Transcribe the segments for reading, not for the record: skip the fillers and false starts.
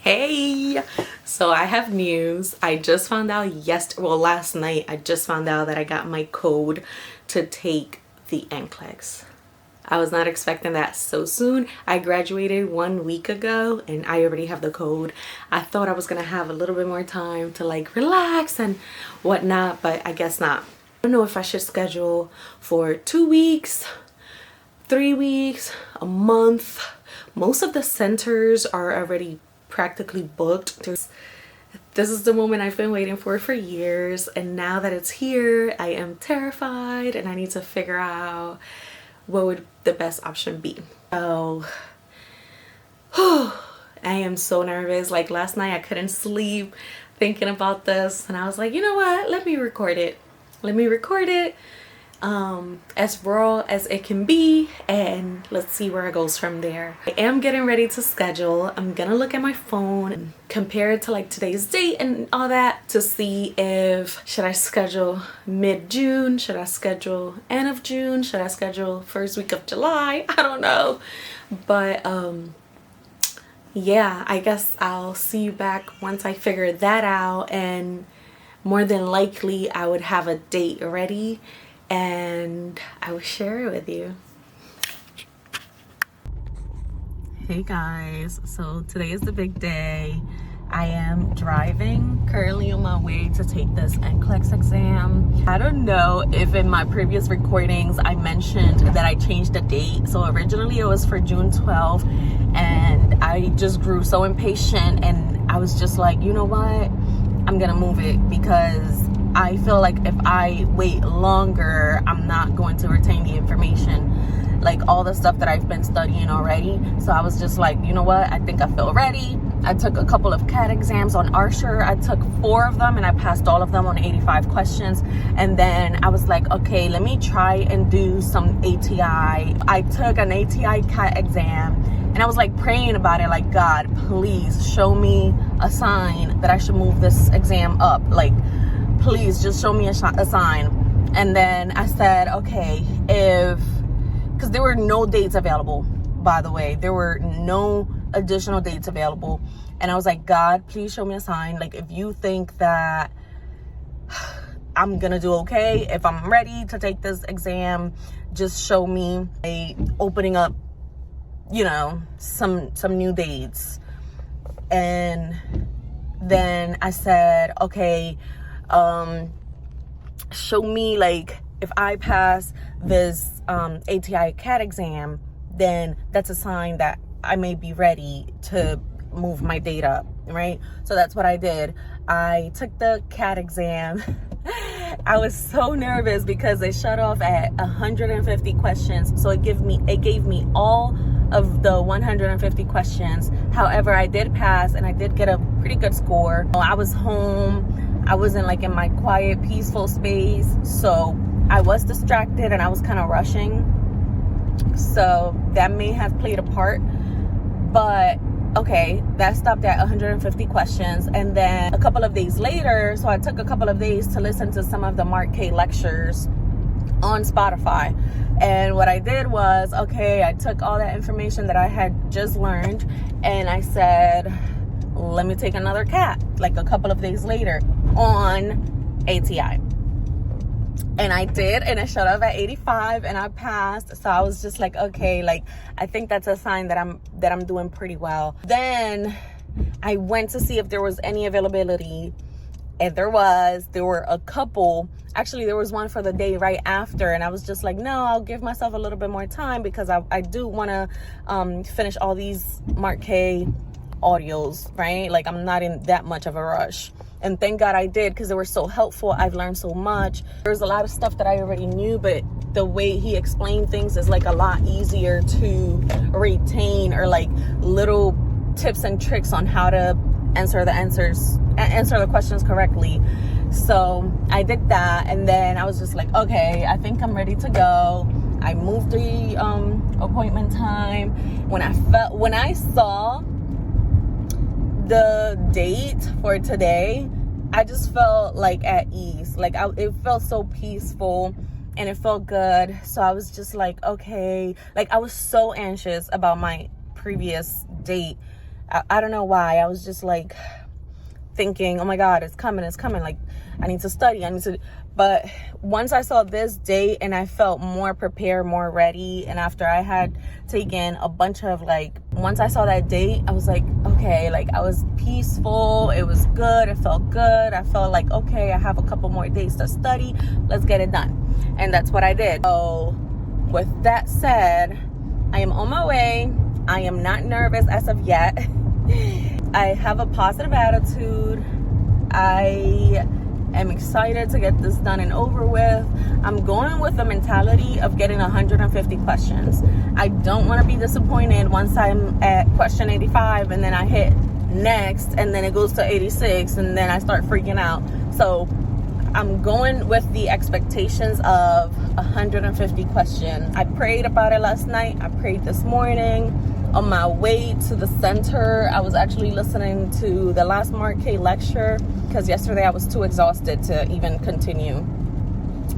Hey, so I have news. I just found out last night I just found out that I got my code to take the NCLEX. I was not expecting that so soon. I graduated 1 week ago and I already have the code. I thought I was gonna have a little bit more time to like relax and whatnot, but I guess not. I don't know if I should schedule for 2 weeks, 3 weeks, a month. Most of the centers are already practically booked. This is the moment I've been waiting for years, and now that it's here, I am terrified and I need to figure out what would the best option be. So I am so nervous. Like last night I couldn't sleep thinking about this, and I was like, you know what, let me record it as raw as it can be, and let's see where it goes from there. I am getting ready to schedule. I'm gonna look at my phone and compare it to like today's date and all that to see if should I schedule mid-June, should I schedule end of June, should I schedule first week of July. I don't know, but yeah, I guess I'll see you back once I figure that out, and more than likely I would have a date ready and I will share it with you. Hey guys, so today is the big day. I am driving currently on my way to take this NCLEX exam. I don't know if in my previous recordings I mentioned that I changed the date. So originally it was for June 12th, and I just grew so impatient and I was just like, you know what, I'm gonna move it because I feel like if I wait longer, I'm not going to retain the information, like all the stuff that I've been studying already. So I was just like, you know what, I think I feel ready. I took a couple of CAT exams on Archer. I took 4 of them and I passed all of them on 85 questions. And then I was like, okay, let me try and do some ATI. I took an ATI CAT exam and I was like praying about it, like, God, please show me a sign that I should move this exam up. Like, please just show me a sign. And then I said, okay, because there were no dates available, by the way. There were no additional dates available. And I was like, God, please show me a sign. Like, if you think that I'm gonna do okay, if I'm ready to take this exam, just show me opening up, you know, some new dates. And then I said, okay, show me, like, if I pass this ATI CAT exam, then that's a sign that I may be ready to move my date up, right? So that's what I did. I took the CAT exam. I was so nervous because they shut off at 150 questions. So it gave me all of the 150 questions. However, I did pass and I did get a pretty good score. I was home. I wasn't like in my quiet, peaceful space. So I was distracted and I was kind of rushing. So that may have played a part. But okay, that stopped at 150 questions. And then a couple of days later, so I took a couple of days to listen to some of the Mark K lectures on Spotify. And what I did was, okay, I took all that information that I had just learned and I said, let me take another CAT, like a couple of days later on ATI. And I did, and it showed up at 85 and I passed. So I was just like, okay, like, I think that's a sign that I'm doing pretty well. Then I went to see if there was any availability, and there were a couple. Actually, there was one for the day right after, and I was just like, no, I'll give myself a little bit more time because I do want to finish all these Mark K audios, right? Like, I'm not in that much of a rush. And thank God I did, because they were so helpful. I've learned so much. There's a lot of stuff that I already knew, but the way he explained things is like a lot easier to retain, or like little tips and tricks on how to answer the questions correctly. So I did that, and then I was just like, okay, I think I'm ready to go. I moved the appointment time. When I saw the date for today, I just felt like at ease. Like it felt so peaceful and it felt good. So I was just like, okay. Like, I was so anxious about my previous date I don't know why. I was just like thinking, oh my God, it's coming. Like, I need to study. But once I saw this date and I felt more prepared, more ready, and after I had taken a bunch of once I saw that date, I was like, okay, I was peaceful. It was good. It felt good. I felt like, okay, I have a couple more days to study. Let's get it done. And that's what I did. So with that said, I am on my way. I am not nervous as of yet. I have a positive attitude. I am excited to get this done and over with. I'm going with the mentality of getting 150 questions. I don't want to be disappointed once I'm at question 85 and then I hit next and then it goes to 86 and then I start freaking out. So I'm going with the expectations of 150 questions. I prayed about it last night. I prayed this morning. On my way to the center, I was actually listening to the last Mark K lecture because yesterday I was too exhausted to even continue.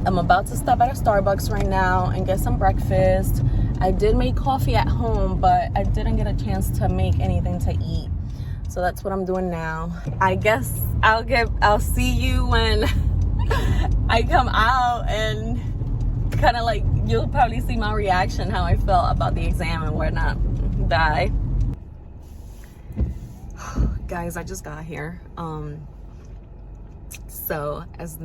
I'm about to stop at a Starbucks right now and get some breakfast. I did make coffee at home, but I didn't get a chance to make anything to eat. So that's what I'm doing now. I guess I'll see you when I come out, and kind of you'll probably see my reaction, how I felt about the exam and whatnot. Bye. Guys, I just got here. So as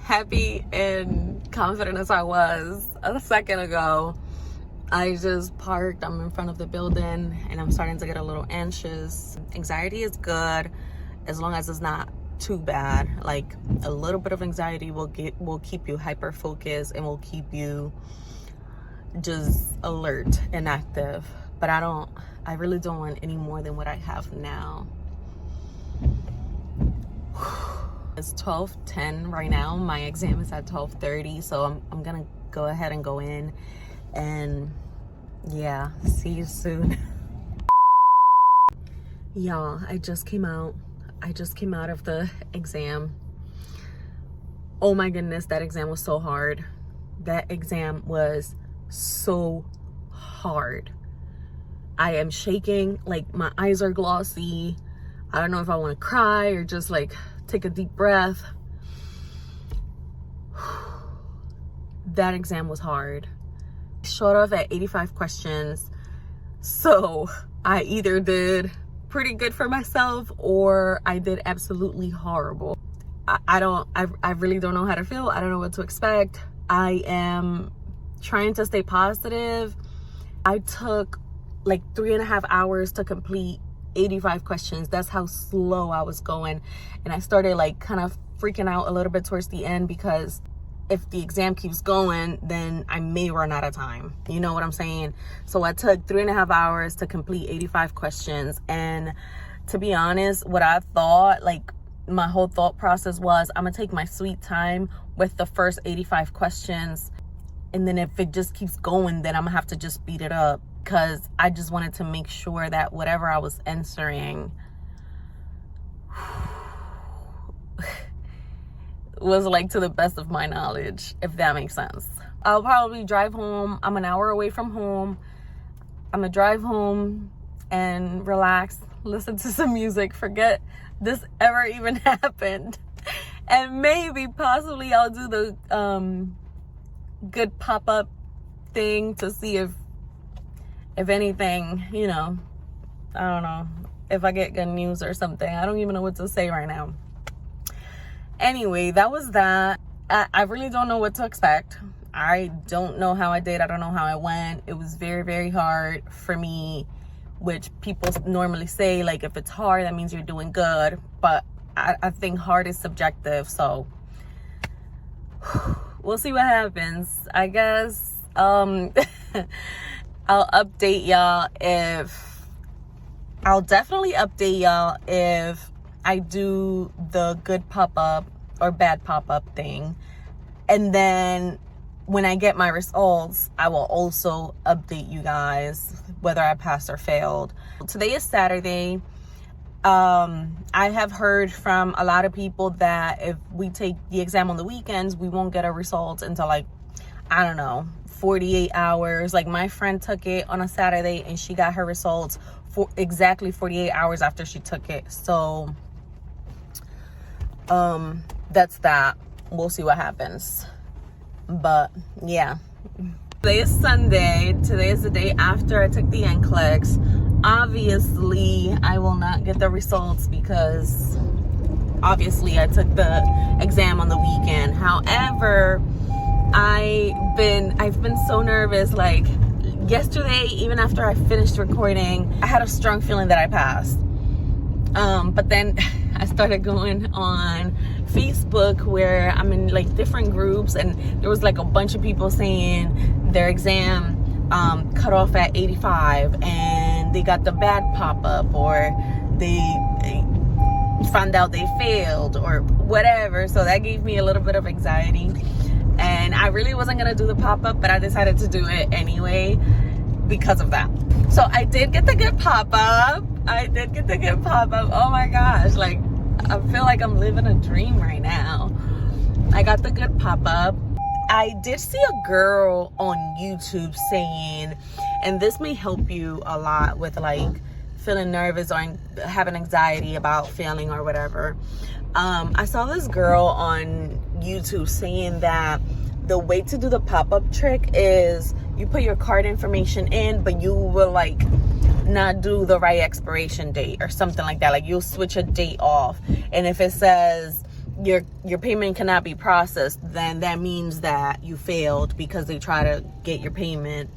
happy and confident as I was a second ago, I just parked. I'm in front of the building and I'm starting to get a little anxious. Anxiety is good as long as it's not too bad. A little bit of anxiety will keep you hyper focused and will keep you just alert and active. But I really don't want any more than what I have now. It's 12:10 right now. My exam is at 12:30, so I'm gonna go ahead and go in, and yeah, see you soon. Y'all, I just came out of the exam. Oh my goodness, that exam was so hard. That exam was so hard. I am shaking, my eyes are glossy. I don't know if I want to cry or just take a deep breath. That exam was hard. Short off at 85 questions. So I either did pretty good for myself or I did absolutely horrible. I really don't know how to feel. I don't know what to expect. I am trying to stay positive. I took 3.5 hours to complete 85 questions. That's how slow I was going. And I started kind of freaking out a little bit towards the end, because if the exam keeps going, then I may run out of time. You know what I'm saying? So I took 3.5 hours to complete 85 questions. And to be honest, what I thought, my whole thought process was, I'm gonna take my sweet time with the first 85 questions. And then if it just keeps going, then I'm gonna have to just speed it up, because I just wanted to make sure that whatever I was answering was to the best of my knowledge, if that makes sense. I'll probably drive home. I'm an hour away from home. I'm gonna drive home and relax, listen to some music, forget this ever even happened. And maybe possibly I'll do the good pop-up thing to see if anything, I don't know, if I get good news or something. I don't even know what to say right now. Anyway, that was that. I really don't know what to expect. I don't know how I did. I don't know how I went. It was very, very hard for me, which people normally say, if it's hard, that means you're doing good. But I think hard is subjective. So we'll see what happens. I guess I'll update y'all I'll definitely update y'all if I do the good pop-up or bad pop-up thing. And then when I get my results, I will also update you guys whether I passed or failed. Today is Saturday. I have heard from a lot of people that if we take the exam on the weekends, we won't get a result until I don't know, 48 hours. My friend took it on a Saturday and she got her results exactly 48 hours after she took it. So that's that. We'll see what happens. But yeah, today is Sunday. Today is the day after I took the NCLEX. Obviously I will not get the results because obviously I took the exam on the weekend. However, I've been so nervous. Like yesterday, even after I finished recording, I had a strong feeling that I passed. But then I started going on Facebook where I'm in like different groups, and there was like a bunch of people saying their exam cut off at 85 and they got the bad pop-up, or they found out they failed or whatever. So that gave me a little bit of anxiety, and I really wasn't gonna do the pop-up, but I decided to do it anyway because of that. So I did get the good pop-up. Oh my gosh, like I feel like I'm living a dream right now. I got the good pop-up. I did see a girl on YouTube saying, and this may help you a lot with like feeling nervous or having anxiety about failing or whatever. I saw this girl on YouTube saying that the way to do the pop-up trick is you put your card information in, but you will like not do the right expiration date or something like that. Like you'll switch a date off, and if it says your payment cannot be processed, then that means that you failed because they try to get your payment.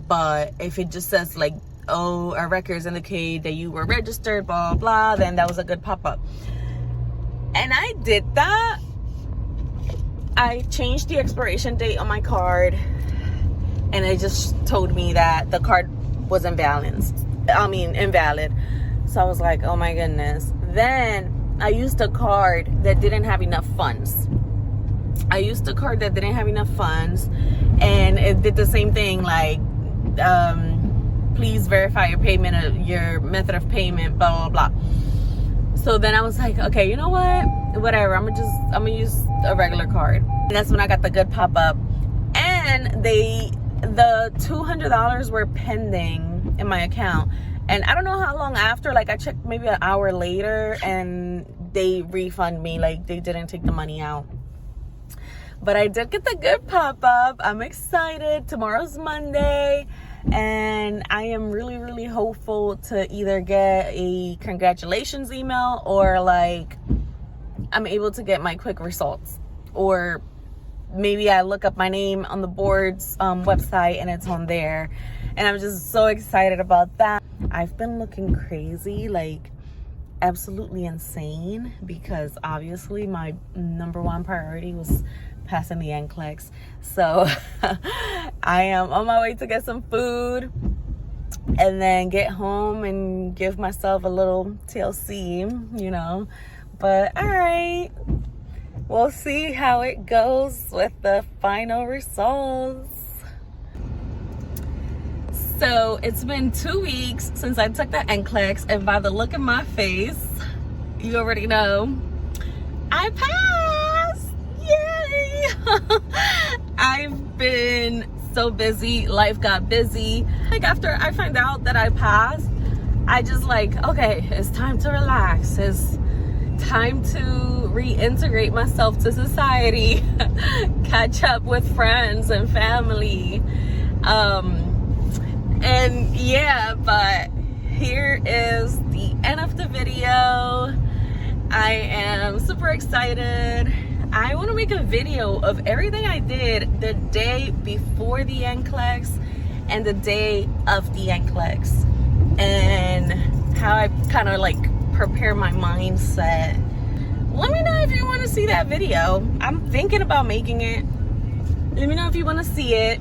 But if it just says like, oh, our records indicate that you were registered, blah blah, then that was a good pop-up. And I did that. I changed the expiration date on my card, and it just told me that the card was invalid. So I was like, oh my goodness. Then I used a card that didn't have enough funds. And it did the same thing, like please verify your payment, your method of payment, blah blah blah. So then I was like, okay, you know what, whatever, I'm gonna use a regular card. And that's when I got the good pop-up, and the $200 were pending in my account. And I don't know how long after, like I checked maybe an hour later, and they refund me, like they didn't take the money out. But I did get the good pop-up. I'm excited. Tomorrow's Monday, and I am really hopeful to either get a congratulations email, or like I'm able to get my quick results, or maybe I look up my name on the board's website and it's on there. And I'm just so excited about that. I've been looking crazy, like absolutely insane, because obviously my number one priority was passing the NCLEX. So I am on my way to get some food and then get home and give myself a little TLC, you know. But all right, we'll see how it goes with the final results. So it's been 2 weeks since I took the NCLEX, and by the look in my face, you already know I passed. Yay! I've been so busy. Life got busy. Like after I find out that I passed, I just like, okay, it's time to relax. It's time to reintegrate myself to society, catch up with friends and family. And yeah, but here is the end of the video. I am super excited. I want to make a video of everything I did the day before the NCLEX and the day of the NCLEX, and how I kind of like prepare my mindset. Let me know if you want to see that video. I'm thinking about making it. Let me know if you want to see it.